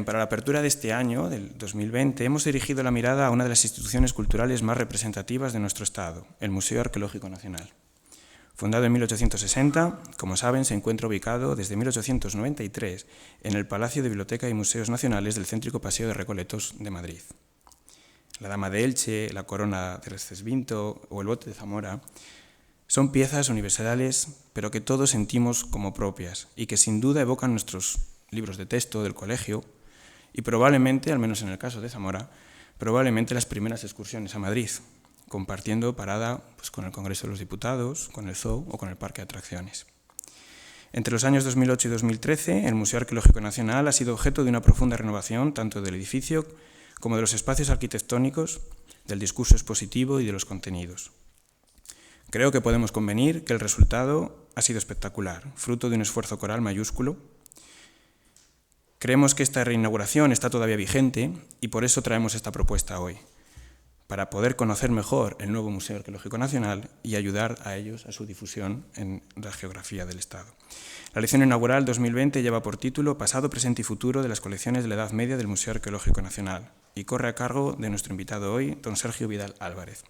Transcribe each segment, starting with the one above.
Bien, para la apertura de este año, del 2020, hemos dirigido la mirada a una de las instituciones culturales más representativas de nuestro Estado, el Museo Arqueológico Nacional. Fundado en 1860, como saben, se encuentra ubicado desde 1893 en el Palacio de Biblioteca y Museos Nacionales del céntrico Paseo de Recoletos de Madrid. La Dama de Elche, la Corona de Recesvinto o el Bote de Zamora son piezas universales, pero que todos sentimos como propias y que sin duda evocan nuestros libros de texto del colegio y probablemente, al menos en el caso de Zamora, probablemente las primeras excursiones a Madrid, compartiendo parada con el Congreso de los Diputados, con el Zoo o con el Parque de Atracciones. Entre los años 2008 y 2013, el Museo Arqueológico Nacional ha sido objeto de una profunda renovación tanto del edificio como de los espacios arquitectónicos, del discurso expositivo y de los contenidos. Creo que podemos convenir que el resultado ha sido espectacular, fruto de un esfuerzo coral mayúsculo. Creemos que esta reinauguración está todavía vigente y por eso traemos esta propuesta hoy, para poder conocer mejor el nuevo Museo Arqueológico Nacional y ayudar a ellos a su difusión en la geografía del Estado. La lección inaugural 2020 lleva por título Pasado, presente y futuro de las colecciones de la Edad Media del Museo Arqueológico Nacional y corre a cargo de nuestro invitado hoy, don Sergio Vidal Álvarez.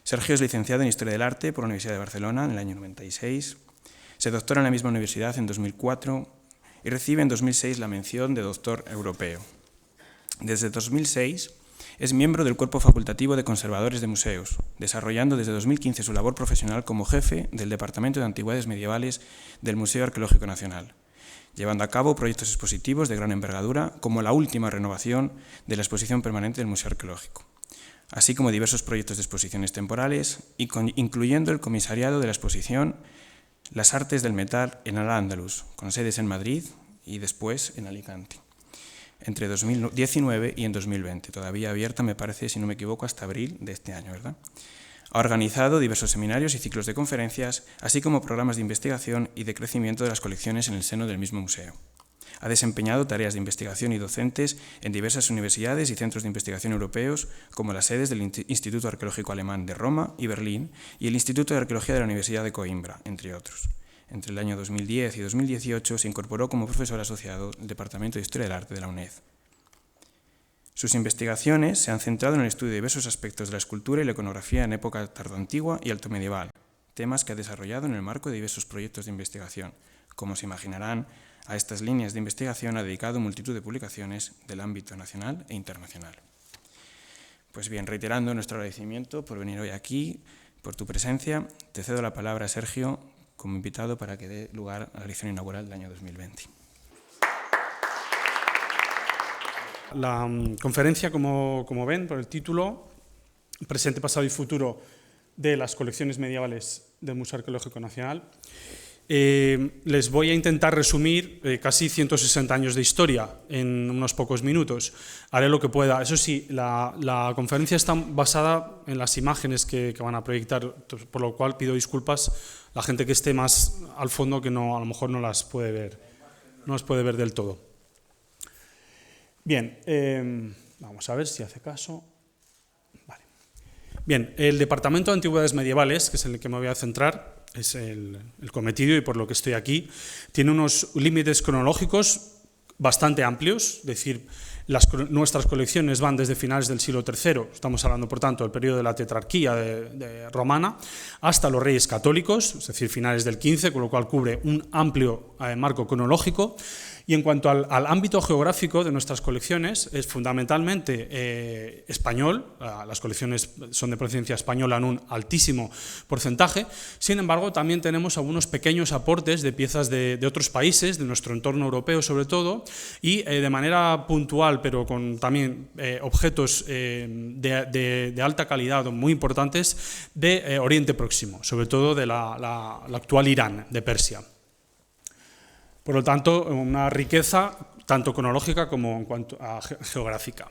Sergio es licenciado en Historia del Arte por la Universidad de Barcelona en el año 96, se doctora en la misma universidad en 2004 y recibe en 2006 la mención de doctor europeo. Desde 2006 es miembro del Cuerpo Facultativo de Conservadores de Museos, desarrollando desde 2015 su labor profesional como jefe del Departamento de Antigüedades Medievales del Museo Arqueológico Nacional, llevando a cabo proyectos expositivos de gran envergadura, como la última renovación de la exposición permanente del Museo Arqueológico, así como diversos proyectos de exposiciones temporales, incluyendo el comisariado de la exposición Las Artes del Metal en Al-Ándalus, con sedes en Madrid y después en Alicante, entre 2019 y en 2020, todavía abierta, me parece, si no me equivoco, hasta abril de este año, ¿verdad? Ha organizado diversos seminarios y ciclos de conferencias, así como programas de investigación y de crecimiento de las colecciones en el seno del mismo museo. Ha desempeñado tareas de investigación y docentes en diversas universidades y centros de investigación europeos, como las sedes del Instituto Arqueológico Alemán de Roma y Berlín y el Instituto de Arqueología de la Universidad de Coimbra, entre otros. Entre el año 2010 y 2018 se incorporó como profesor asociado al Departamento de Historia del Arte de la UNED. Sus investigaciones se han centrado en el estudio de diversos aspectos de la escultura y la iconografía en época tardoantigua y altomedieval, temas que ha desarrollado en el marco de diversos proyectos de investigación. Como se imaginarán, a estas líneas de investigación ha dedicado multitud de publicaciones del ámbito nacional e internacional. Pues bien, reiterando nuestro agradecimiento por venir hoy aquí, por tu presencia, te cedo la palabra, Sergio, como invitado para que dé lugar a la lección inaugural del año 2020. La conferencia, como ven por el título, Presente, pasado y futuro de las colecciones medievales del Museo Arqueológico Nacional, les voy a intentar resumir casi 160 años de historia en unos pocos minutos. Haré lo que pueda. Eso sí, la conferencia está basada en las imágenes que van a proyectar, por lo cual pido disculpas a la gente que esté más al fondo, que no, a lo mejor no las puede ver del todo. Bien, vamos a ver si hace caso. Vale. Bien, el Departamento de Antigüedades Medievales, que es en el que me voy a centrar, es el cometido y por lo que estoy aquí, tiene unos límites cronológicos bastante amplios, es decir, nuestras colecciones van desde finales del siglo III, estamos hablando por tanto del periodo de la tetrarquía romana, hasta los reyes católicos, es decir, finales del XV, con lo cual cubre un amplio marco cronológico. Y en cuanto al ámbito geográfico de nuestras colecciones, es fundamentalmente español, las colecciones son de procedencia española en un altísimo porcentaje. Sin embargo, también tenemos algunos pequeños aportes de piezas de otros países, de nuestro entorno europeo sobre todo, y de manera puntual, pero con también objetos de alta calidad muy importantes de Oriente Próximo, sobre todo de la actual Irán, de Persia. Por lo tanto, una riqueza tanto cronológica como en cuanto a geográfica.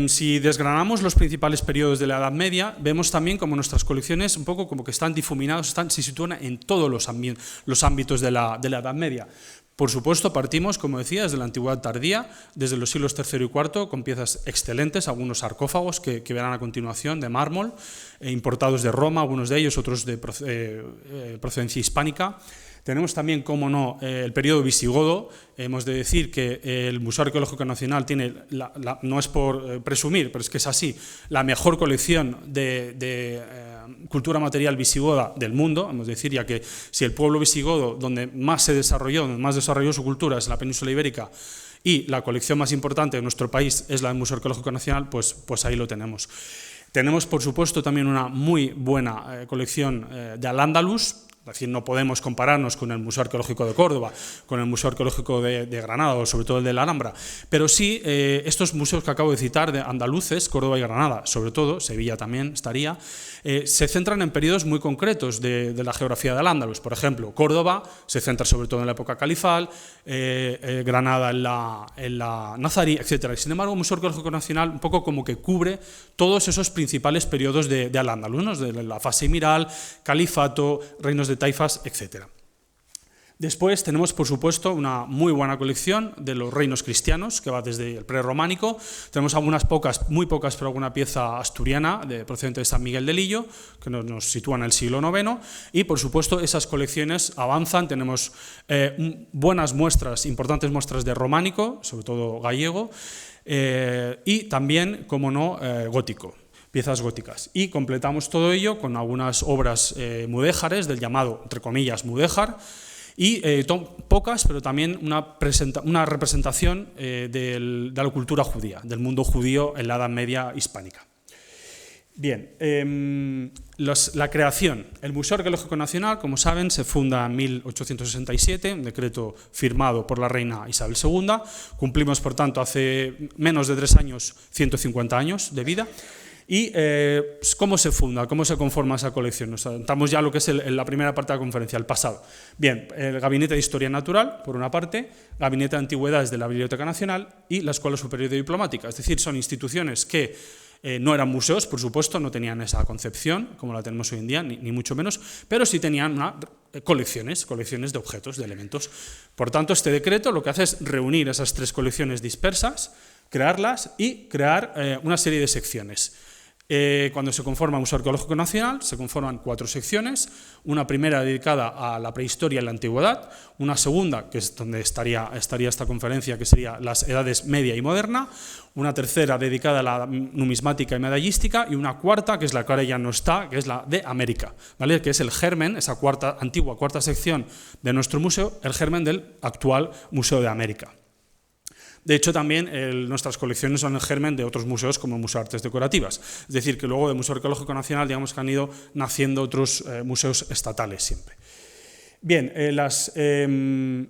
Si desgranamos los principales periodos de la Edad Media, vemos también como nuestras colecciones un poco como que están difuminados, se sitúan en todos los ámbitos de la Edad Media. Por supuesto, partimos, como decía, desde la antigüedad tardía, desde los siglos III y IV, con piezas excelentes, algunos sarcófagos que verán a continuación, de mármol, importados de Roma, algunos de ellos, otros de procedencia hispánica. Tenemos también, como no, el periodo visigodo. Hemos de decir que el Museo Arqueológico Nacional tiene, no es por presumir, pero es que es así, la mejor colección de cultura material visigoda del mundo. Hemos de decir, ya que si el pueblo visigodo, donde más se desarrolló, donde más desarrolló su cultura, es la península ibérica, y la colección más importante de nuestro país es la del Museo Arqueológico Nacional, pues ahí lo tenemos. Tenemos, por supuesto, también una muy buena colección de Al-Ándalus. Es decir, no podemos compararnos con el Museo Arqueológico de Córdoba, con el Museo Arqueológico de Granada o sobre todo el de la Alhambra, pero sí estos museos que acabo de citar, de andaluces, Córdoba y Granada, sobre todo, Sevilla también estaría, se centran en periodos muy concretos de la geografía del Al-Ándalus. Por ejemplo, Córdoba se centra sobre todo en la época califal, Granada en la nazarí, etc. Sin embargo, el Museo Arqueológico Nacional un poco como que cubre todos esos principales periodos de Al-Ándalus, ¿no? De la fase emiral, califato, reinos de taifas, etc. Después tenemos, por supuesto, una muy buena colección de los reinos cristianos, que va desde el prerrománico. Tenemos algunas pocas, muy pocas, pero alguna pieza asturiana procedente de San Miguel de Lillo, que nos sitúa en el siglo IX. Y, por supuesto, esas colecciones avanzan. Tenemos buenas muestras, importantes muestras de románico, sobre todo gallego, y también, como no, gótico. Piezas góticas. Y completamos todo ello con algunas obras mudéjares, del llamado, entre comillas, mudéjar, y pocas, pero también una representación de la cultura judía, del mundo judío en la Edad Media hispánica. Bien, la creación. El Museo Arqueológico Nacional, como saben, se funda en 1867, un decreto firmado por la reina Isabel II. Cumplimos, por tanto, hace menos de 3 años, 150 años de vida. ¿Y cómo se funda, cómo se conforma esa colección? Nos adelantamos ya a lo que es la primera parte de la conferencia, el pasado. Bien, el Gabinete de Historia Natural, por una parte, Gabinete de Antigüedades de la Biblioteca Nacional y la Escuela Superior de Diplomática. Es decir, son instituciones que no eran museos, por supuesto, no tenían esa concepción, como la tenemos hoy en día, ni mucho menos, pero sí tenían colecciones de objetos, de elementos. Por tanto, este decreto lo que hace es reunir esas 3 colecciones dispersas, crearlas y crear una serie de secciones. Cuando se conforma un Museo Arqueológico Nacional, se conforman 4 secciones, una primera dedicada a la prehistoria y la antigüedad, una segunda, que es donde estaría esta conferencia, que sería las edades media y moderna, una tercera dedicada a la numismática y medallística, y una cuarta, que es la que ahora ya no está, que es la de América, ¿vale? Que es el germen, esa antigua cuarta sección de nuestro museo, el germen del actual Museo de América. De hecho, también nuestras colecciones son el germen de otros museos como el Museo de Artes Decorativas. Es decir, que luego del Museo Arqueológico Nacional, digamos que han ido naciendo otros museos estatales siempre. Bien,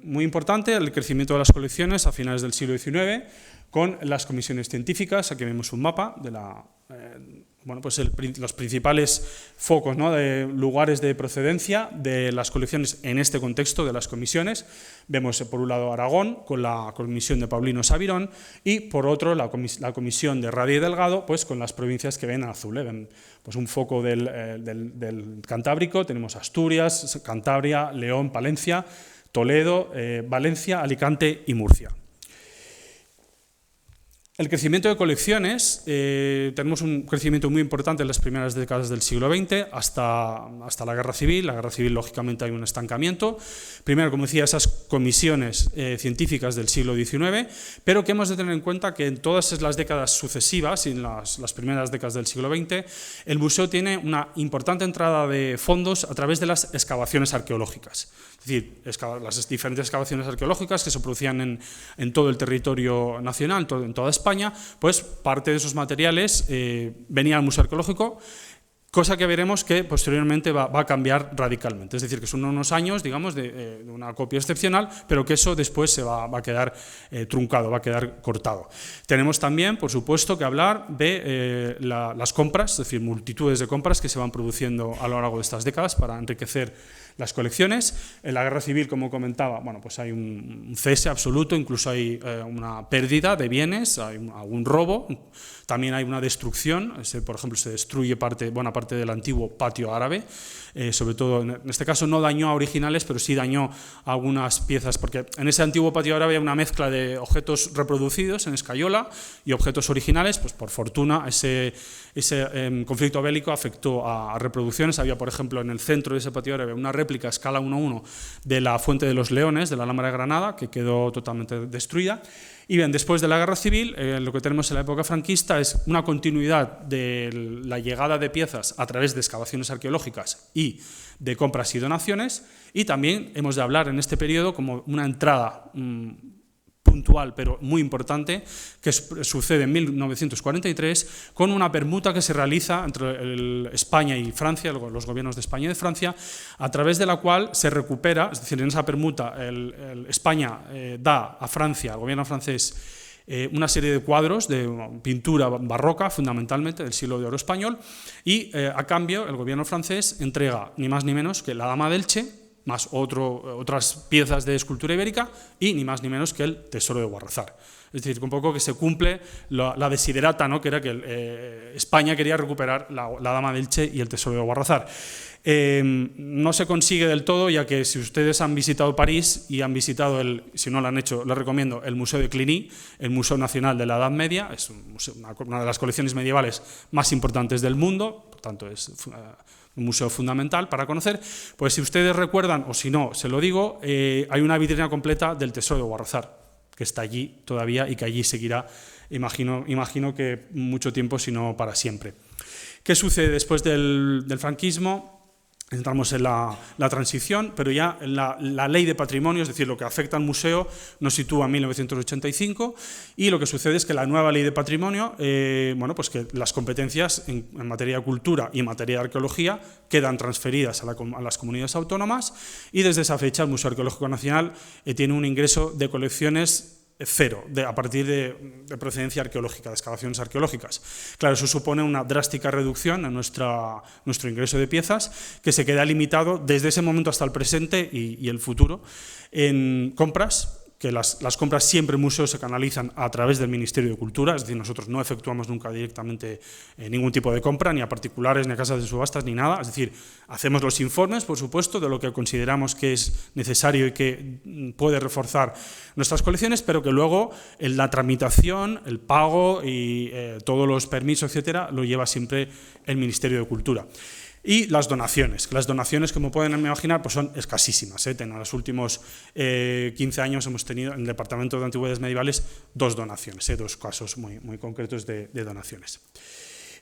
muy importante el crecimiento de las colecciones a finales del siglo XIX con las comisiones científicas. Aquí vemos un mapa de los principales focos, ¿no?, de lugares de procedencia de las colecciones en este contexto de las comisiones. Vemos por un lado Aragón con la comisión de Paulino Sabirón y por otro la comisión de Radi y Delgado, pues con las provincias que ven en azul. Ven pues un foco del Cantábrico, tenemos Asturias, Cantabria, León, Palencia, Toledo, Valencia, Alicante y Murcia. El crecimiento de colecciones, tenemos un crecimiento muy importante en las primeras décadas del siglo XX hasta la Guerra Civil. La Guerra Civil, lógicamente, hay un estancamiento. Primero, como decía, esas comisiones científicas del siglo XIX, pero que hemos de tener en cuenta que en todas las décadas sucesivas y en las primeras décadas del siglo XX, el museo tiene una importante entrada de fondos a través de las excavaciones arqueológicas. Es decir, las diferentes excavaciones arqueológicas que se producían en todo el territorio nacional, en toda España, pues parte de esos materiales venía al Museo Arqueológico, cosa que veremos que posteriormente va a cambiar radicalmente. Es decir, que son unos años, digamos, de una copia excepcional, pero que eso después se va a quedar truncado, va a quedar cortado. Tenemos también, por supuesto, que hablar de las compras, es decir, multitudes de compras que se van produciendo a lo largo de estas décadas para enriquecer las colecciones. En la guerra civil, como comentaba, bueno, pues hay un cese absoluto, incluso hay una pérdida de bienes, hay algún robo, también hay una destrucción, por ejemplo, se destruye buena parte del antiguo patio árabe, sobre todo, en este caso no dañó a originales, pero sí dañó a algunas piezas, porque en ese antiguo patio árabe había una mezcla de objetos reproducidos en escayola y objetos originales. Pues por fortuna ese conflicto bélico afectó a reproducciones. Había, por ejemplo, en el centro de ese patio árabe una réplica a escala 1:1 de la Fuente de los Leones, de la Alhambra de Granada, que quedó totalmente destruida. Y bien, después de la guerra civil, lo que tenemos en la época franquista es una continuidad de la llegada de piezas a través de excavaciones arqueológicas y de compras y donaciones, y también hemos de hablar en este periodo como una entrada puntual pero muy importante que sucede en 1943 con una permuta que se realiza entre España y Francia, los gobiernos de España y de Francia, a través de la cual se recupera, es decir, en esa permuta España da a Francia, al gobierno francés, una serie de cuadros de pintura barroca, fundamentalmente del siglo de oro español, y a cambio el gobierno francés entrega ni más ni menos que la Dama de Elche, más otras piezas de escultura ibérica, y ni más ni menos que el Tesoro de Guarrazar. Es decir, un poco que se cumple la desiderata, ¿no?, que era que España quería recuperar la Dama de Elche y el Tesoro de Guarrazar. No se consigue del todo, ya que si ustedes han visitado París y han visitado, si no lo han hecho, les recomiendo el Museo de Cluny, el Museo Nacional de la Edad Media, es una de las colecciones medievales más importantes del mundo, por tanto es un museo fundamental para conocer. Pues si ustedes recuerdan, o si no, se lo digo, hay una vitrina completa del Tesoro de Guarrazar, que está allí todavía y que allí seguirá, imagino que mucho tiempo, si no para siempre. ¿Qué sucede después del franquismo? Entramos en la transición, pero ya en la ley de patrimonio, es decir, lo que afecta al museo, nos sitúa en 1985, y lo que sucede es que la nueva ley de patrimonio, bueno, pues que las competencias en materia de cultura y en materia de arqueología quedan transferidas a las comunidades autónomas, y desde esa fecha el Museo Arqueológico Nacional tiene un ingreso de colecciones cero, a partir de procedencia arqueológica, de excavaciones arqueológicas. Claro, eso supone una drástica reducción en nuestro ingreso de piezas, que se queda limitado desde ese momento hasta el presente y el futuro en compras, que las compras siempre en museos se canalizan a través del Ministerio de Cultura, es decir, nosotros no efectuamos nunca directamente ningún tipo de compra, ni a particulares, ni a casas de subastas, ni nada, es decir, hacemos los informes, por supuesto, de lo que consideramos que es necesario y que puede reforzar nuestras colecciones, pero que luego la tramitación, el pago y todos los permisos, etcétera, lo lleva siempre el Ministerio de Cultura. Y las donaciones, como pueden imaginar, pues son escasísimas. En los últimos 15 años hemos tenido en el Departamento de Antigüedades Medievales 2 donaciones, 2 casos muy concretos de donaciones.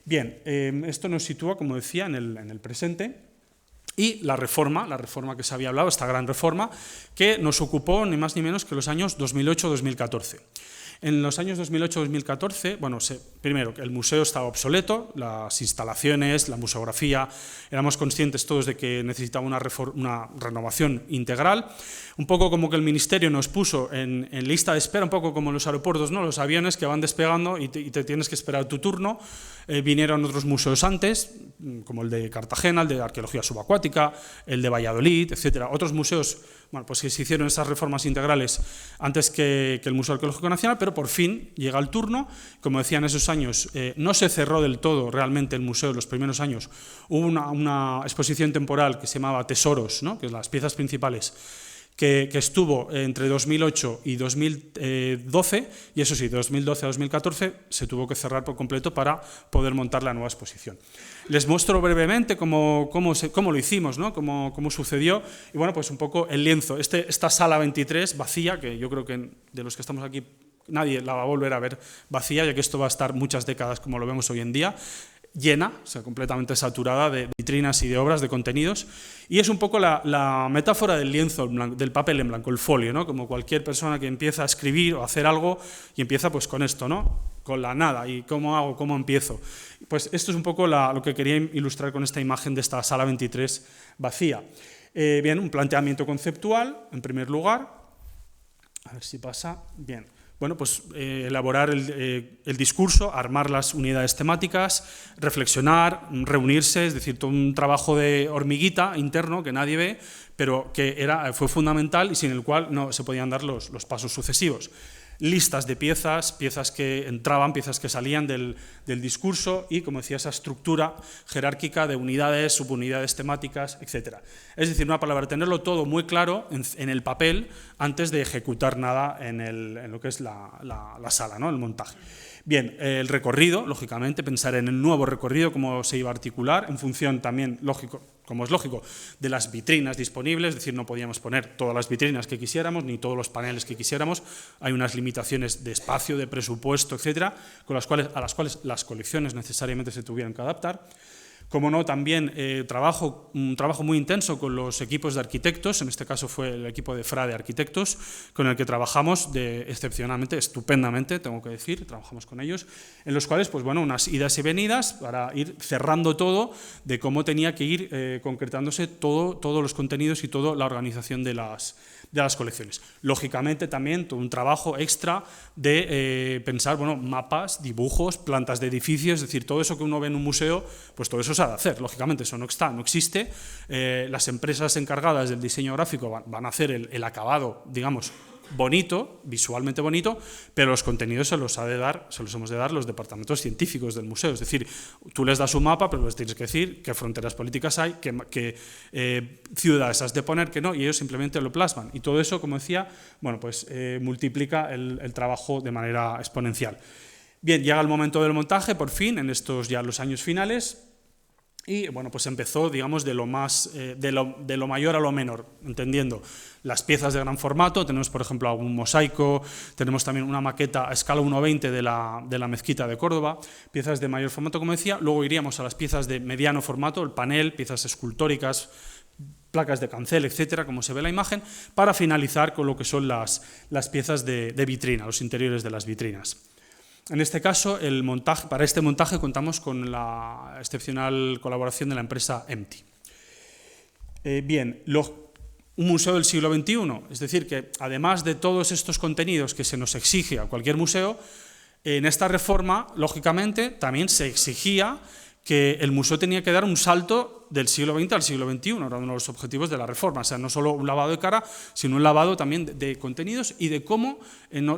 Bien, esto nos sitúa, como decía, en el presente. Y la reforma que se había hablado, esta gran reforma, que nos ocupó ni más ni menos que los años 2008-2014. En los años 2008-2014, bueno, primero, el museo estaba obsoleto, las instalaciones, la museografía, éramos conscientes todos de que necesitaba una renovación integral, un poco como que el Ministerio nos puso en lista de espera, un poco como en los aeropuertos, ¿no?, los aviones que van despegando y te tienes que esperar tu turno. Vinieron otros museos antes, como el de Cartagena, el de Arqueología Subacuática, el de Valladolid, etcétera. Otros museos, bueno, pues que se hicieron esas reformas integrales antes que el Museo Arqueológico Nacional, pero por fin llega el turno. Como decía, en esos años no se cerró del todo realmente el museo. En los primeros años hubo una exposición temporal que se llamaba Tesoros, ¿no?, que es las piezas principales, que estuvo entre 2008 y 2012, y eso sí, de 2012 a 2014 se tuvo que cerrar por completo para poder montar la nueva exposición. Les muestro brevemente cómo lo hicimos, ¿no?, cómo sucedió, y bueno, pues un poco el lienzo. Esta sala 23 vacía, que yo creo que de los que estamos aquí nadie la va a volver a ver vacía, ya que esto va a estar muchas décadas como lo vemos hoy en día, llena, o sea, completamente saturada de vitrinas y de obras, de contenidos, y es un poco la metáfora del lienzo, del papel en blanco, el folio, ¿no?, como cualquier persona que empieza a escribir o a hacer algo y empieza pues con esto, ¿no?, con la nada, y cómo hago, cómo empiezo. Pues esto es un poco lo que quería ilustrar con esta imagen de esta sala 23 vacía. Bien, un planteamiento conceptual, en primer lugar, a ver si pasa, bien. bueno, pues, elaborar el discurso, armar las unidades temáticas, reflexionar, reunirse, es decir, todo un trabajo de hormiguita interno que nadie ve, pero que fue fundamental y sin el cual no se podían dar los pasos sucesivos. Listas de piezas que entraban, piezas que salían del discurso y, como decía, esa estructura jerárquica de unidades, subunidades temáticas, etc. Es decir, una palabra, tenerlo todo muy claro en el papel antes de ejecutar nada en lo que es la sala, ¿no? El montaje. Bien, el recorrido, lógicamente, pensar en el nuevo recorrido, cómo se iba a articular, en función también, como es lógico, de las vitrinas disponibles, es decir, no podíamos poner todas las vitrinas que quisiéramos, ni todos los paneles que quisiéramos, hay unas limitaciones de espacio, de presupuesto, etcétera, a las cuales las colecciones necesariamente se tuvieron que adaptar. Como no, también un trabajo muy intenso con los equipos de arquitectos, en este caso fue el equipo de FRA de arquitectos, con el que trabajamos excepcionalmente, estupendamente, tengo que decir, trabajamos con ellos, en los cuales, pues bueno, unas idas y venidas para ir cerrando todo de cómo tenía que ir concretándose todos los contenidos y toda la organización de las colecciones. Lógicamente también todo un trabajo extra de pensar, bueno, mapas, dibujos, plantas de edificios, es decir, todo eso que uno ve en un museo, pues todo eso se ha de hacer, lógicamente, eso no existe. Las empresas encargadas del diseño gráfico van a hacer el acabado, digamos, bonito, visualmente bonito, pero los contenidos se los hemos de dar los departamentos científicos del museo. Es decir, tú les das un mapa, pero les tienes que decir qué fronteras políticas hay, qué ciudades has de poner, que no, y ellos simplemente lo plasman. Y todo eso, como decía, bueno, pues multiplica el trabajo de manera exponencial. Bien, llega el momento del montaje, por fin, en estos ya los años finales. Y bueno, pues empezó, digamos, de lo mayor a lo menor, entendiendo las piezas de gran formato. Tenemos, por ejemplo, algún mosaico, tenemos también una maqueta a escala 1:20 de la mezquita de Córdoba, piezas de mayor formato, como decía. Luego iríamos a las piezas de mediano formato, el panel, piezas escultóricas, placas de cancel, etcétera, como se ve en la imagen, para finalizar con lo que son las piezas de vitrina, los interiores de las vitrinas. En este caso, para este montaje contamos con la excepcional colaboración de la empresa Empty. Bien, un museo del siglo XXI, es decir, que además de todos estos contenidos que se nos exige a cualquier museo, en esta reforma, lógicamente, también se exigía que el museo tenía que dar un salto del siglo XX al siglo XXI, era uno de los objetivos de la reforma, o sea, no solo un lavado de cara, sino un lavado también de contenidos y de cómo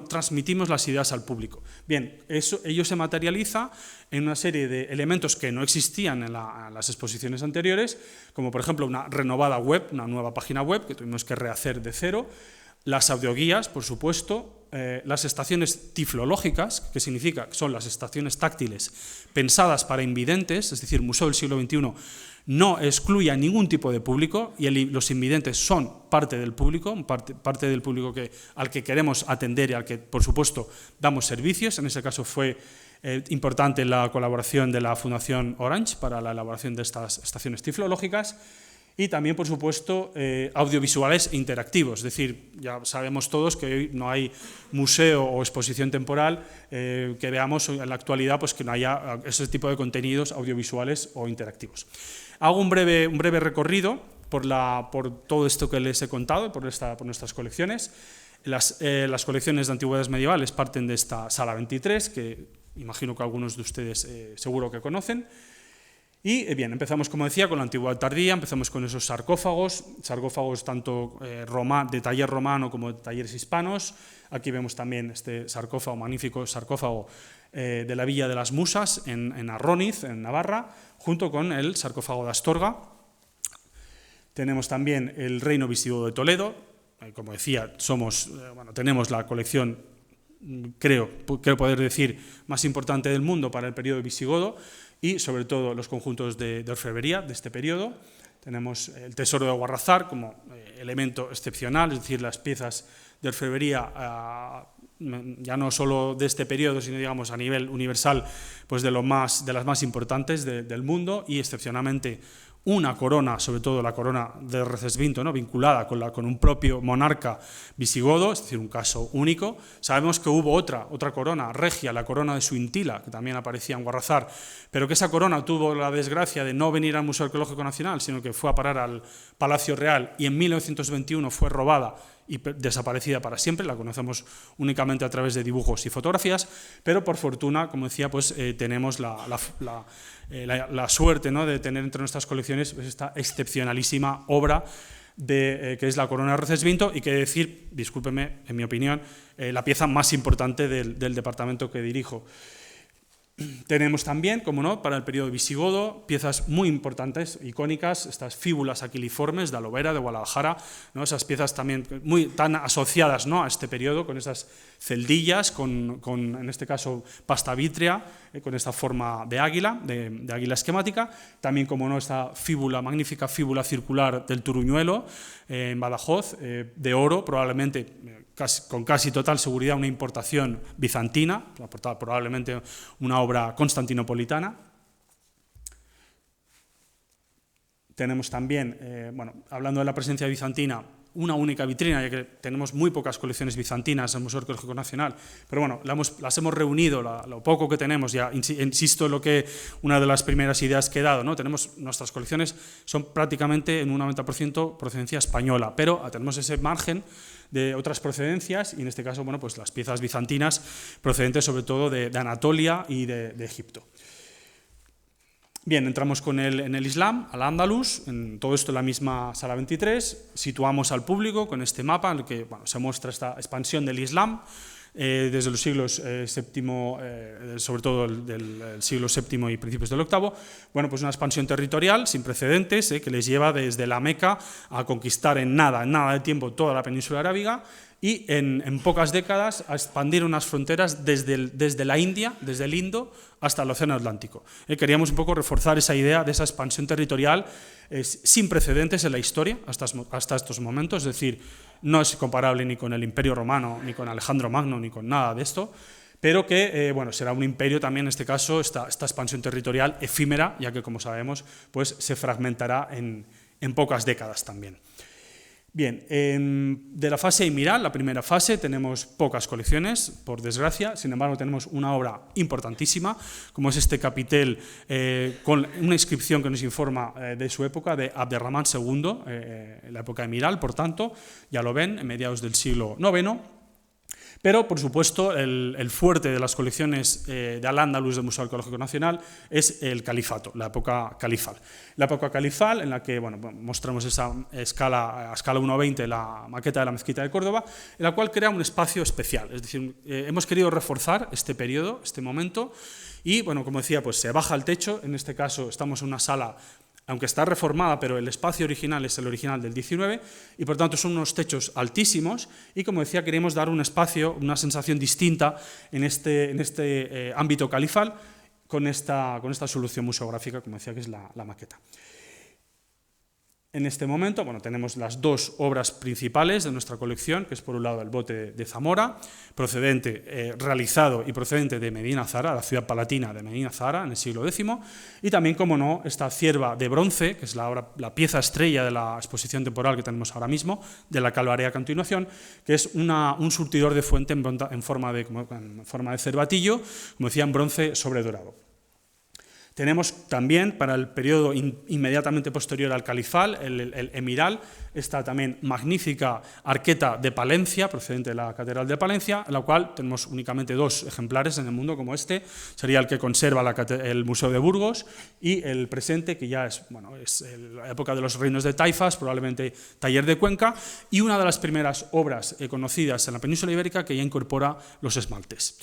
transmitimos las ideas al público. Bien, ello se materializa en una serie de elementos que no existían en las exposiciones anteriores, como por ejemplo una renovada web, una nueva página web que tuvimos que rehacer de cero, las audioguías, por supuesto, las estaciones tiflológicas, que significa que son las estaciones táctiles pensadas para invidentes, es decir, el Museo del siglo XXI no excluye a ningún tipo de público y los invidentes son parte del público, parte del público al que queremos atender y al que, por supuesto, damos servicios. En ese caso fue importante la colaboración de la Fundación Orange para la elaboración de estas estaciones tiflológicas. Y también, por supuesto, audiovisuales interactivos, es decir, ya sabemos todos que hoy no hay museo o exposición temporal que veamos en la actualidad pues que no haya ese tipo de contenidos audiovisuales o interactivos. Hago un breve recorrido por todo esto que les he contado, por nuestras colecciones. Las colecciones de antigüedades medievales parten de esta sala 23, que imagino que algunos de ustedes seguro que conocen. Y bien, empezamos, como decía, con la antigüedad tardía, empezamos con esos sarcófagos tanto de taller romano como de talleres hispanos. Aquí vemos también este magnífico sarcófago de la Villa de las Musas en Arróniz, en Navarra, junto con el sarcófago de Astorga. Tenemos también el Reino Visigodo de Toledo. Como decía, tenemos la colección, creo poder decir, más importante del mundo para el periodo visigodo, y sobre todo los conjuntos de orfebrería de este periodo. Tenemos el Tesoro de Guarrazar como elemento excepcional, es decir, las piezas de orfebrería ya no solo de este periodo, sino digamos a nivel universal, pues de las más importantes del mundo, y excepcionalmente una corona, sobre todo la corona de Recesvinto, ¿no?, vinculada con un propio monarca visigodo, es decir, un caso único. Sabemos que hubo otra corona regia, la corona de Suintila, que también aparecía en Guarrazar, pero que esa corona tuvo la desgracia de no venir al Museo Arqueológico Nacional, sino que fue a parar al Palacio Real y en 1921 fue robada y desaparecida para siempre, la conocemos únicamente a través de dibujos y fotografías, pero por fortuna, como decía, pues tenemos la suerte, ¿no?, de tener entre nuestras colecciones pues, esta excepcionalísima obra que es la corona de Recesvinto, y que decir, discúlpeme, en mi opinión, la pieza más importante del departamento que dirijo. Tenemos también, como no, para el periodo visigodo, piezas muy importantes, icónicas, estas fíbulas aquiliformes de Alovera, de Guadalajara, ¿no? Esas piezas también tan asociadas, ¿no?, a este periodo, con esas celdillas, con en este caso pasta vítrea, con esta forma de águila, de águila esquemática. También, como no, esta fíbula, magnífica fíbula circular del Turuñuelo, en Badajoz, de oro, probablemente con casi total seguridad una importación bizantina, probablemente una obra constantinopolitana. Tenemos también, bueno, hablando de la presencia bizantina, una única vitrina, ya que tenemos muy pocas colecciones bizantinas en el Museo Arqueológico Nacional, pero bueno, las hemos reunido, lo poco que tenemos, ya insisto en lo que una de las primeras ideas que he dado, ¿no? Tenemos, nuestras colecciones son prácticamente en un 90% procedencia española, pero tenemos ese margen de otras procedencias, y en este caso, bueno, pues las piezas bizantinas procedentes sobre todo de Anatolia y de Egipto. Bien, entramos en el Islam, al Andalus, en todo esto en la misma sala 23, situamos al público con este mapa en el que, bueno, se muestra esta expansión del Islam desde los siglos VII, sobre todo del siglo VII y principios del VIII, bueno, pues una expansión territorial sin precedentes que les lleva desde la Meca a conquistar en nada de tiempo toda la península arábiga, y en pocas décadas a expandir unas fronteras desde la India, desde el Indo, hasta el Océano Atlántico. Queríamos un poco reforzar esa idea de esa expansión territorial sin precedentes en la historia hasta estos momentos, es decir, no es comparable ni con el Imperio Romano, ni con Alejandro Magno, ni con nada de esto, pero que bueno, será un imperio también, en este caso, esta expansión territorial efímera, ya que, como sabemos, pues, se fragmentará en pocas décadas también. Bien, de la fase Emiral, la primera fase, tenemos pocas colecciones, por desgracia. Sin embargo, tenemos una obra importantísima, como es este capitel con una inscripción que nos informa de su época, de Abderramán II, en la época Emiral, por tanto, ya lo ven, en mediados del siglo IX. Pero, por supuesto, el fuerte de las colecciones de Al-Ándalus del Museo Arqueológico Nacional es el califato, la época califal. La época califal, en la que, bueno, mostramos esa escala 1:20, la maqueta de la mezquita de Córdoba, en la cual crea un espacio especial. Es decir, hemos querido reforzar este periodo, este momento, y, bueno, como decía, pues se baja el techo. En este caso estamos en una sala, aunque está reformada, pero el espacio original es el original del 19, y por tanto son unos techos altísimos, y como decía, queremos dar un espacio, una sensación distinta en este ámbito califal con esta solución museográfica, como decía, que es la maqueta. En este momento, bueno, tenemos las dos obras principales de nuestra colección, que es por un lado el bote de Zamora, realizado y procedente de Medina Zahara, la ciudad palatina de Medina Zahara, en el siglo X, y también, como no, esta cierva de bronce, que es la pieza estrella de la exposición temporal que tenemos ahora mismo, de la que hablaré a continuación, que es un surtidor de fuente en forma de cervatillo, como decía, en bronce sobre dorado. Tenemos también, para el periodo inmediatamente posterior al califal, el emiral, esta también magnífica arqueta de Palencia, procedente de la Catedral de Palencia, en la cual tenemos únicamente dos ejemplares en el mundo como este. Sería el que conserva el Museo de Burgos, y el presente, que ya es la época de los reinos de taifas, probablemente taller de Cuenca, y una de las primeras obras conocidas en la península ibérica que ya incorpora los esmaltes.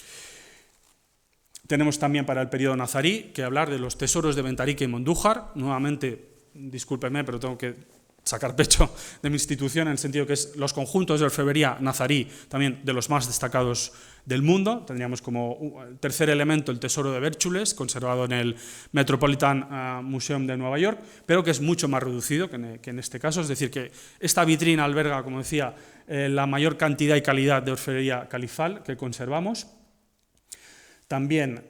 Tenemos también, para el periodo nazarí, que hablar de los tesoros de Ventarique y Mondújar. Nuevamente, discúlpenme, pero tengo que sacar pecho de mi institución, en el sentido que es los conjuntos de orfebrería nazarí, también de los más destacados del mundo. Tendríamos como tercer elemento el tesoro de Bérchules, conservado en el Metropolitan Museum de Nueva York, pero que es mucho más reducido que en este caso. Es decir, que esta vitrina alberga, como decía, la mayor cantidad y calidad de orfebrería califal que conservamos. También,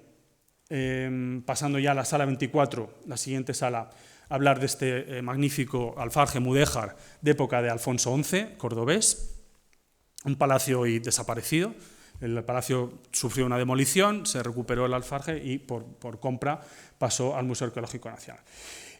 pasando ya a la sala 24, la siguiente sala, hablar de este magnífico alfarje mudéjar de época de Alfonso XI, cordobés, un palacio hoy desaparecido. El palacio sufrió una demolición, se recuperó el alfarje y por compra pasó al Museo Arqueológico Nacional.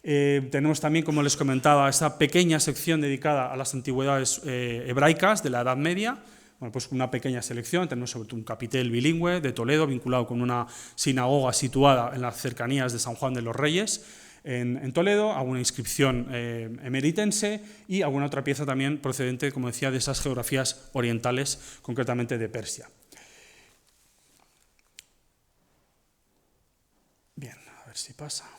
Tenemos también, como les comentaba, esa pequeña sección dedicada a las antigüedades hebraicas de la Edad Media. Bueno, pues una pequeña selección, tenemos sobre todo un capitel bilingüe de Toledo, vinculado con una sinagoga situada en las cercanías de San Juan de los Reyes, en Toledo, alguna inscripción emeritense y alguna otra pieza también procedente, como decía, de esas geografías orientales, concretamente de Persia. Bien, a ver si pasa.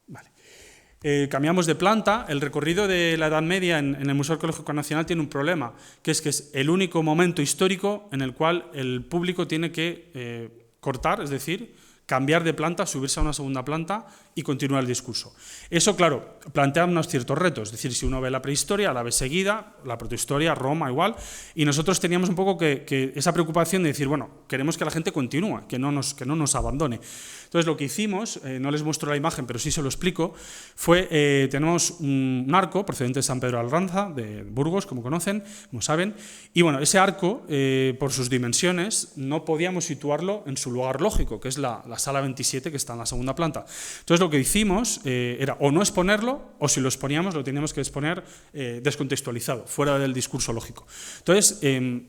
Vale. Cambiamos de planta. El recorrido de la Edad Media en el Museo Arqueológico Nacional tiene un problema, que es el único momento histórico en el cual el público tiene que cortar, es decir, cambiar de planta, subirse a una segunda planta y continuar el discurso. Eso, claro, plantea unos ciertos retos, es decir, si uno ve la prehistoria, la ve seguida, la protohistoria, Roma igual, y nosotros teníamos un poco que esa preocupación de decir, bueno, queremos que la gente continúe, que no nos abandone. Entonces, lo que hicimos, no les muestro la imagen, pero sí se lo explico, fue, tenemos un arco procedente de San Pedro Alranza, de Burgos, como conocen, como saben, y bueno, ese arco, por sus dimensiones, no podíamos situarlo en su lugar lógico, que es la sala 27, que está en la segunda planta. Entonces, lo que hicimos era o no exponerlo, o si lo exponíamos, lo teníamos que exponer descontextualizado, fuera del discurso lógico. Entonces,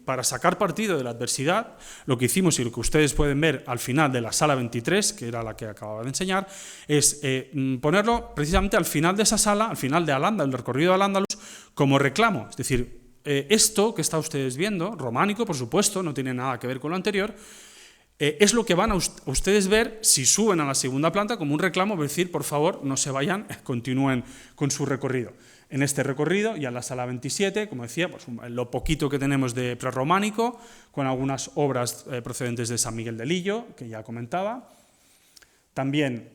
para sacar partido de la adversidad, lo que hicimos y lo que ustedes pueden ver al final de la sala 23, que era la que acababa de enseñar, es ponerlo precisamente al final de esa sala, al final de Al-Ándalus, el recorrido de Al-Ándalus, como reclamo. Es decir, esto que están ustedes viendo, románico, por supuesto, no tiene nada que ver con lo anterior, es lo que van a ustedes ver si suben a la segunda planta como un reclamo, es decir, por favor, no se vayan, continúen con su recorrido. En este recorrido, ya en la sala 27, como decía, pues lo poquito que tenemos de prerrománico, con algunas obras procedentes de San Miguel de Lillo, que ya comentaba. También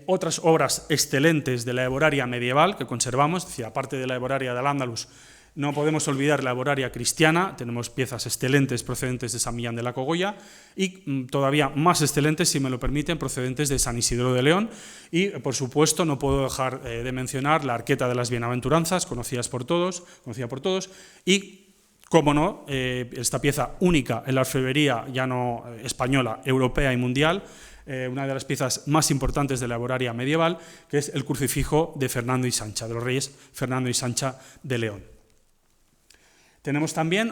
otras obras excelentes de la Eboraria medieval que conservamos, es decir, aparte de la Eboraria de Al-Ándalus, no podemos olvidar la Eboraria cristiana, tenemos piezas excelentes procedentes de San Millán de la Cogolla y todavía más excelentes, si me lo permiten, procedentes de San Isidro de León y, por supuesto, no puedo dejar de mencionar la Arqueta de las Bienaventuranzas, conocida por todos, y, cómo no, esta pieza única en la orfebrería ya no española, europea y mundial, una de las piezas más importantes de la Eboraria medieval, que es el crucifijo de Fernando y Sancha, de los reyes Fernando y Sancha de León. Tenemos también,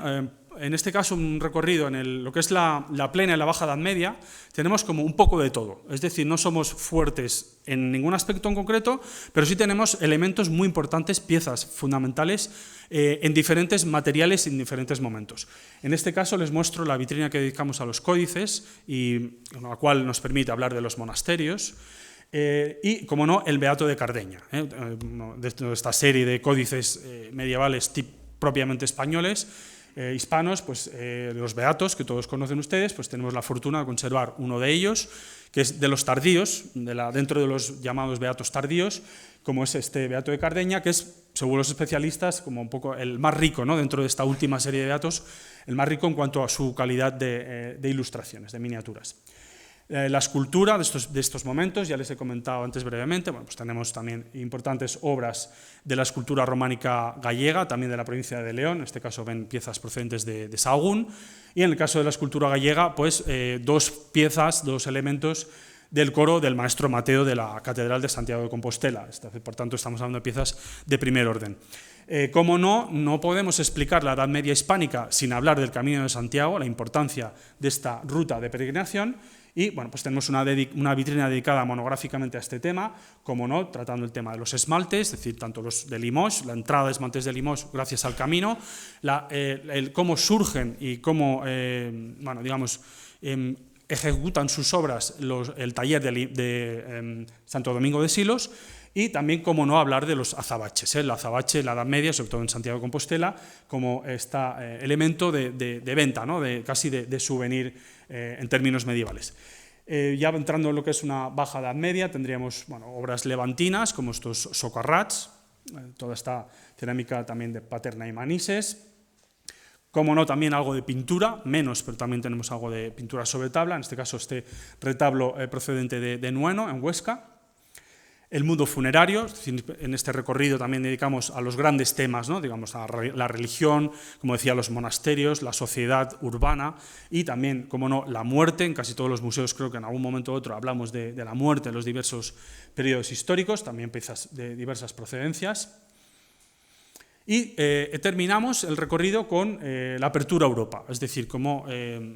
en este caso, un recorrido en lo que es la plena y la baja Edad Media, tenemos como un poco de todo, es decir, no somos fuertes en ningún aspecto en concreto, pero sí tenemos elementos muy importantes, piezas fundamentales en diferentes materiales y en diferentes momentos. En este caso les muestro la vitrina que dedicamos a los códices, y la cual nos permite hablar de los monasterios, y, como no, el Beato de Cardeña, de esta serie de códices medievales propiamente españoles, hispanos, pues los beatos, que todos conocen ustedes, pues tenemos la fortuna de conservar uno de ellos, que es de los tardíos, dentro de los llamados beatos tardíos, como es este Beato de Cardeña, que es, según los especialistas, como un poco el más rico, ¿no?, dentro de esta última serie de beatos, el más rico en cuanto a su calidad de ilustraciones, de miniaturas. La escultura de estos momentos, ya les he comentado antes brevemente, bueno, pues tenemos también importantes obras de la escultura románica gallega, también de la provincia de León, en este caso ven piezas procedentes de Sahagún, y en el caso de la escultura gallega, pues dos elementos del coro del maestro Mateo de la Catedral de Santiago de Compostela, por tanto estamos hablando de piezas de primer orden. Como no podemos explicar la Edad Media hispánica sin hablar del Camino de Santiago, la importancia de esta ruta de peregrinación. Y bueno, pues tenemos una vitrina dedicada monográficamente a este tema, como no, tratando el tema de los esmaltes, es decir, tanto los de Limoges, la entrada de esmaltes de Limoges gracias al camino, cómo surgen y cómo, ejecutan sus obras el taller de Santo Domingo de Silos, y también, como no, hablar de los azabaches, el azabache en la Edad Media, sobre todo en Santiago de Compostela, como elemento de venta, ¿no?, casi de souvenir en términos medievales. Ya entrando en lo que es una baja Edad Media, tendríamos obras levantinas, como estos socarrats, toda esta cerámica también de Paterna y Manises. Como no, también algo de pintura, menos, pero también tenemos algo de pintura sobre tabla, en este caso este retablo procedente de Nueno, en Huesca. El mundo funerario, es decir, en este recorrido también dedicamos a los grandes temas, ¿no? Digamos, a la religión, como decía, los monasterios, la sociedad urbana y también, como no, la muerte. En casi todos los museos creo que en algún momento u otro hablamos de la muerte en los diversos periodos históricos, también piezas de diversas procedencias. Y terminamos el recorrido con la apertura a Europa, es decir, como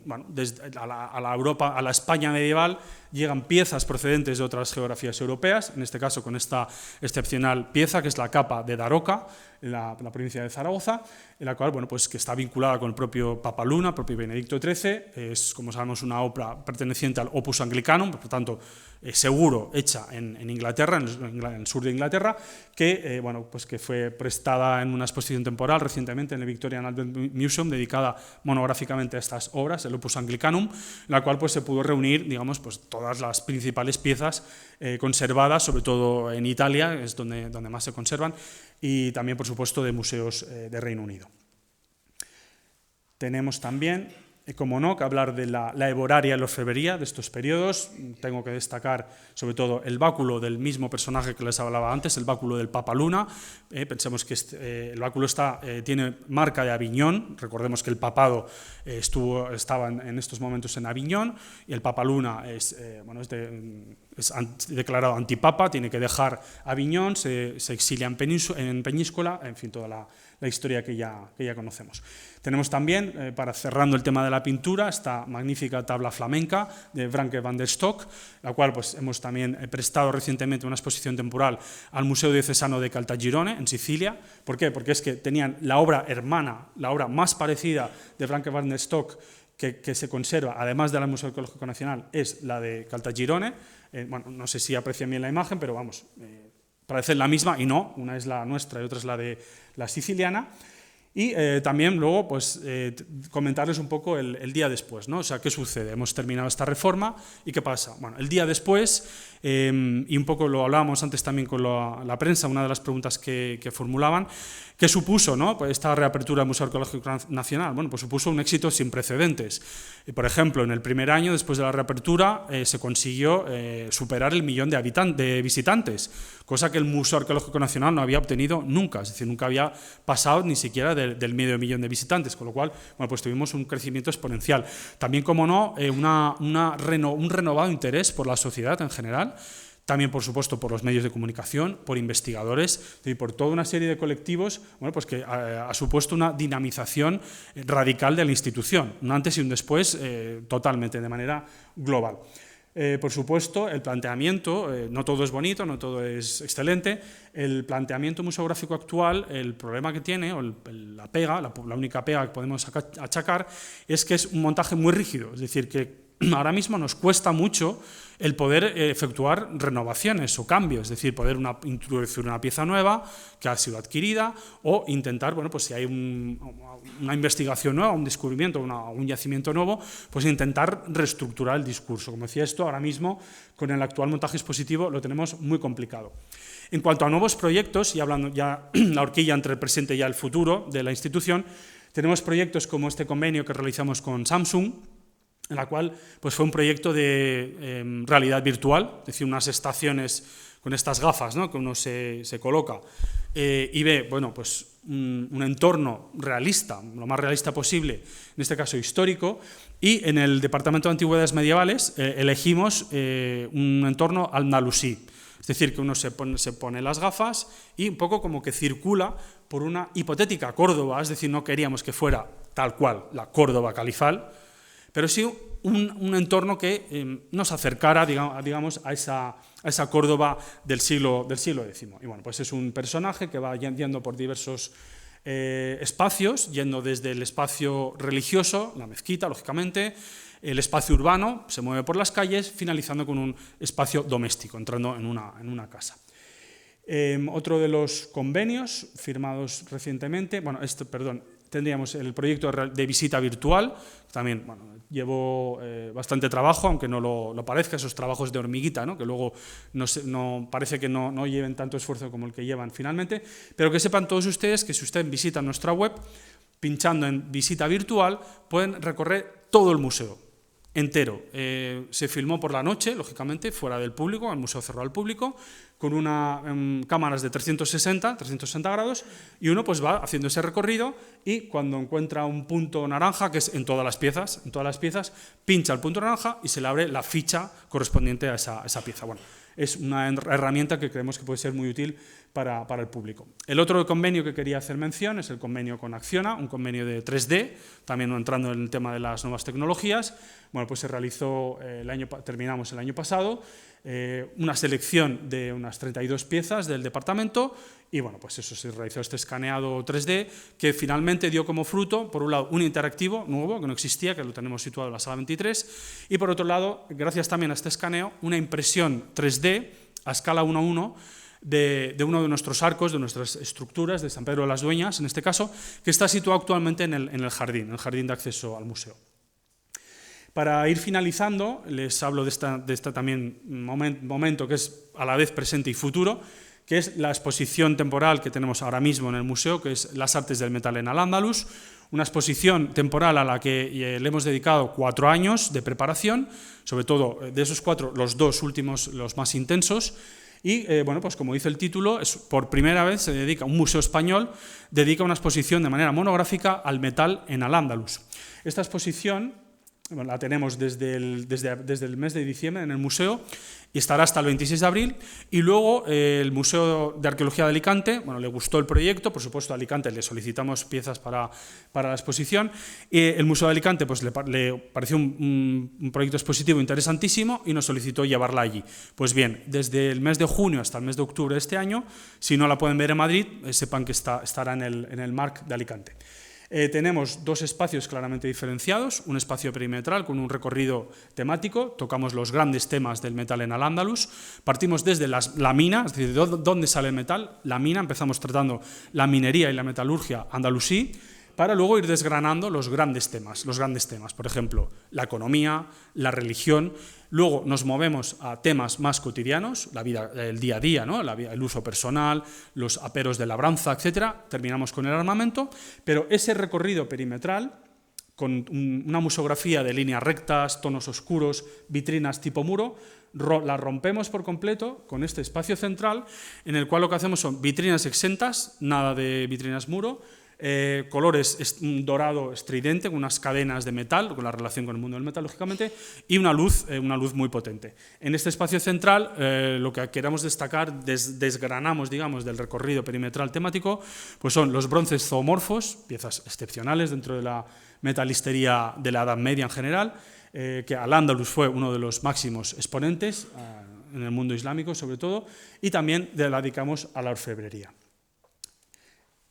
bueno, a la España medieval llegan piezas procedentes de otras geografías europeas, en este caso con esta excepcional pieza que es la capa de Daroca, en la provincia de Zaragoza, en la cual, bueno, pues, que está vinculada con el propio Papa Luna, el propio Benedicto XIII, es, como sabemos, una obra perteneciente al Opus Anglicanum, por lo tanto, seguro hecha en Inglaterra, en el sur de Inglaterra, que, bueno, pues, que fue prestada en una exposición temporal recientemente en el Victorian Albert Museum, dedicada monográficamente a estas obras, el Opus Anglicanum, en la cual pues, se pudo reunir, digamos, pues, todas las principales piezas conservadas, sobre todo en Italia, es donde más se conservan, y también, por supuesto, de museos de Reino Unido. Tenemos también, como no, que hablar de la heboraria y la orfebrería de estos periodos. Tengo que destacar, sobre todo, el báculo del mismo personaje que les hablaba antes, el báculo del Papa Luna. Pensemos que el báculo tiene marca de Aviñón. Recordemos que el papado estaba en estos momentos en Aviñón y el Papa Luna es declarado antipapa, tiene que dejar Aviñón, se exilia en Peñíscola, en fin, toda la historia que ya conocemos. Tenemos también, para cerrando el tema de la pintura, esta magnífica tabla flamenca de Franke van der Stok, la cual pues, hemos también prestado recientemente una exposición temporal al Museo Diocesano de Caltagirone, en Sicilia. ¿Por qué? Porque es que tenían la obra hermana, la obra más parecida de Franke van der Stok, que se conserva, además del Museo Arqueológico Nacional, es la de Caltagirone. Bueno, no sé si aprecian bien la imagen, pero vamos, parecen la misma y no, una es la nuestra y otra es la de la siciliana. Y también luego pues, comentarles un poco el día después, ¿no? O sea, ¿qué sucede? Hemos terminado esta reforma y ¿qué pasa? Bueno, el día después, y un poco lo hablábamos antes también con la prensa, una de las preguntas que formulaban, ¿qué supuso, no? Pues esta reapertura del Museo Arqueológico Nacional? Bueno, pues supuso un éxito sin precedentes. Por ejemplo, en el primer año, después de la reapertura, se consiguió superar el 1.000.000 de visitantes, cosa que el Museo Arqueológico Nacional no había obtenido nunca, es decir, nunca había pasado ni siquiera del medio millón de visitantes, con lo cual, bueno, pues tuvimos un crecimiento exponencial. También, como no, un renovado interés por la sociedad en general, también, por supuesto, por los medios de comunicación, por investigadores y por toda una serie de colectivos, bueno, pues que ha supuesto una dinamización radical de la institución, un antes y un después totalmente, de manera global. Por supuesto, el planteamiento, no todo es bonito, no todo es excelente, el planteamiento museográfico actual, el problema que tiene, o la única pega que podemos achacar, es que es un montaje muy rígido, es decir, que ahora mismo nos cuesta mucho el poder efectuar renovaciones o cambios, es decir, poder introducir una pieza nueva que ha sido adquirida o intentar, bueno, pues si hay una investigación nueva, un descubrimiento, un yacimiento nuevo, pues intentar reestructurar el discurso. Como decía, esto ahora mismo con el actual montaje expositivo lo tenemos muy complicado. En cuanto a nuevos proyectos, y hablando ya la horquilla entre el presente y el futuro de la institución, tenemos proyectos como este convenio que realizamos con Samsung, en la cual pues, fue un proyecto de realidad virtual, es decir, unas estaciones con estas gafas, ¿no? Que uno se coloca y ve, bueno, pues, un entorno realista, lo más realista posible, en este caso histórico, y en el Departamento de Antigüedades Medievales elegimos un entorno andalusí. Es decir, que uno se pone las gafas y un poco como que circula por una hipotética Córdoba, es decir, no queríamos que fuera tal cual la Córdoba califal, pero sí un entorno que nos acercara, digamos, a esa Córdoba del siglo X. Y bueno, pues es un personaje que va yendo por diversos espacios, yendo desde el espacio religioso, la mezquita, lógicamente, el espacio urbano, se mueve por las calles, finalizando con un espacio doméstico, entrando en una casa. Otro de los convenios firmados recientemente, bueno, tendríamos el proyecto de visita virtual, también, bueno, llevó bastante trabajo, aunque no lo parezca, esos trabajos de hormiguita, ¿no? Que luego parece que no lleven tanto esfuerzo como el que llevan finalmente, pero que sepan todos ustedes que si ustedes visitan nuestra web, pinchando en visita virtual, pueden recorrer todo el museo. entero. Se filmó por la noche, lógicamente, fuera del público, el museo cerrado al público, con cámaras de 360 grados, y uno pues va haciendo ese recorrido y cuando encuentra un punto naranja, que es en todas las piezas, pincha el punto naranja y se le abre la ficha correspondiente a esa pieza. Bueno, es una herramienta que creemos que puede ser muy útil para el público. El otro convenio que quería hacer mención es el convenio con Acciona, un convenio de 3D, también entrando en el tema de las nuevas tecnologías. Bueno, pues se realizó, terminamos el año pasado, una selección de unas 32 piezas del departamento y bueno, pues eso, se realizó este escaneado 3D que finalmente dio como fruto, por un lado, un interactivo nuevo que no existía, que lo tenemos situado en la sala 23, y por otro lado, gracias también a este escaneo, una impresión 3D a escala 1:1 de uno de nuestros arcos, de nuestras estructuras, de San Pedro de las Dueñas, en este caso, que está situado actualmente en el jardín de acceso al museo. Para ir finalizando, les hablo de este también momento que es a la vez presente y futuro, que es la exposición temporal que tenemos ahora mismo en el museo, que es Las artes del metal en Al-Ándalus, una exposición temporal a la que le hemos dedicado 4 años de preparación, sobre todo de esos 4, los 2 últimos, los más intensos. Y bueno, pues como dice el título, por primera vez un museo español dedica una exposición de manera monográfica al metal en Al-Ándalus. Esta exposición la tenemos desde el mes de diciembre en el museo y estará hasta el 26 de abril. Y luego el Museo de Arqueología de Alicante, bueno, le gustó el proyecto, por supuesto a Alicante le solicitamos piezas para la exposición. Y el Museo de Alicante pues, le pareció un proyecto expositivo interesantísimo y nos solicitó llevarla allí. Pues bien, desde el mes de junio hasta el mes de octubre de este año, si no la pueden ver en Madrid, sepan que estará en el MARC de Alicante. Tenemos 2 espacios claramente diferenciados, un espacio perimetral con un recorrido temático, tocamos los grandes temas del metal en Al-Ándalus, partimos desde la mina, es decir, de dónde sale el metal, la mina, empezamos tratando la minería y la metalurgia andalusí, para luego ir desgranando los grandes temas, por ejemplo, la economía, la religión. Luego nos movemos a temas más cotidianos, la vida, el día a día, ¿no? El uso personal, los aperos de labranza, etc. Terminamos con el armamento, pero ese recorrido perimetral, con una museografía de líneas rectas, tonos oscuros, vitrinas tipo muro, la rompemos por completo con este espacio central, en el cual lo que hacemos son vitrinas exentas, nada de vitrinas muro, colores dorado estridente, con unas cadenas de metal, con la relación con el mundo del metal, lógicamente, y una luz muy potente. En este espacio central, lo que queramos destacar, desgranamos, digamos, del recorrido perimetral temático, pues son los bronces zoomorfos, piezas excepcionales dentro de la metalistería de la Edad Media en general, que Al-Ándalus fue uno de los máximos exponentes en el mundo islámico, sobre todo, y también la dedicamos a la orfebrería.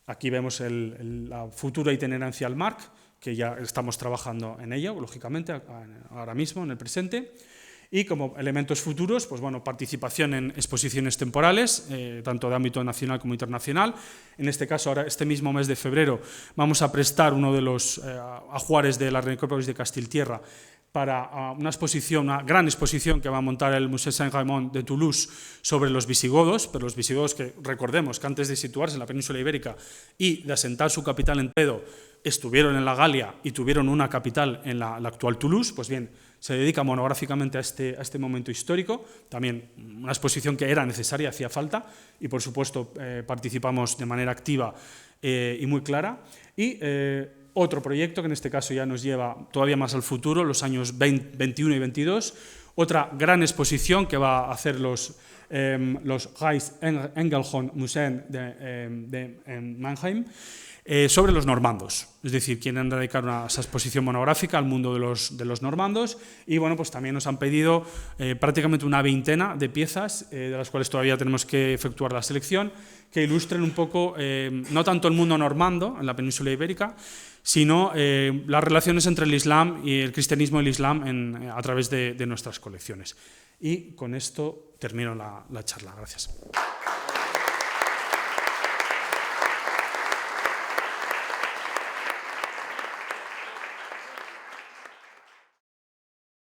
Aquí vemos la futura itinerancia al MARC, que ya estamos trabajando en ello, lógicamente, ahora mismo, en el presente. Y como elementos futuros, pues bueno, participación en exposiciones temporales, tanto de ámbito nacional como internacional. En este caso, ahora, este mismo mes de febrero, vamos a prestar uno de los ajuares de la necrópolis de Castiltierra para una gran exposición que va a montar el Musée Saint-Raymond de Toulouse sobre los visigodos, pero los visigodos que recordemos que antes de situarse en la península ibérica y de asentar su capital en Toledo, estuvieron en la Galia y tuvieron una capital en la actual Toulouse. Pues bien, se dedica monográficamente a este momento histórico, también una exposición que era necesaria, hacía falta, y por supuesto participamos de manera activa y muy clara. Y otro proyecto que en este caso ya nos lleva todavía más al futuro, los años 21 y 22, otra gran exposición que va a hacer los Reichs-Engelhorn-Museen de Mannheim, sobre los normandos, es decir, quieren dedicar esa exposición monográfica al mundo de los normandos, y bueno, pues también nos han pedido prácticamente una veintena de piezas, de las cuales todavía tenemos que efectuar la selección, que ilustren un poco, no tanto el mundo normando en la península ibérica, sino las relaciones entre el Islam y el cristianismo y el Islam a través de nuestras colecciones. Y con esto termino la charla. Gracias.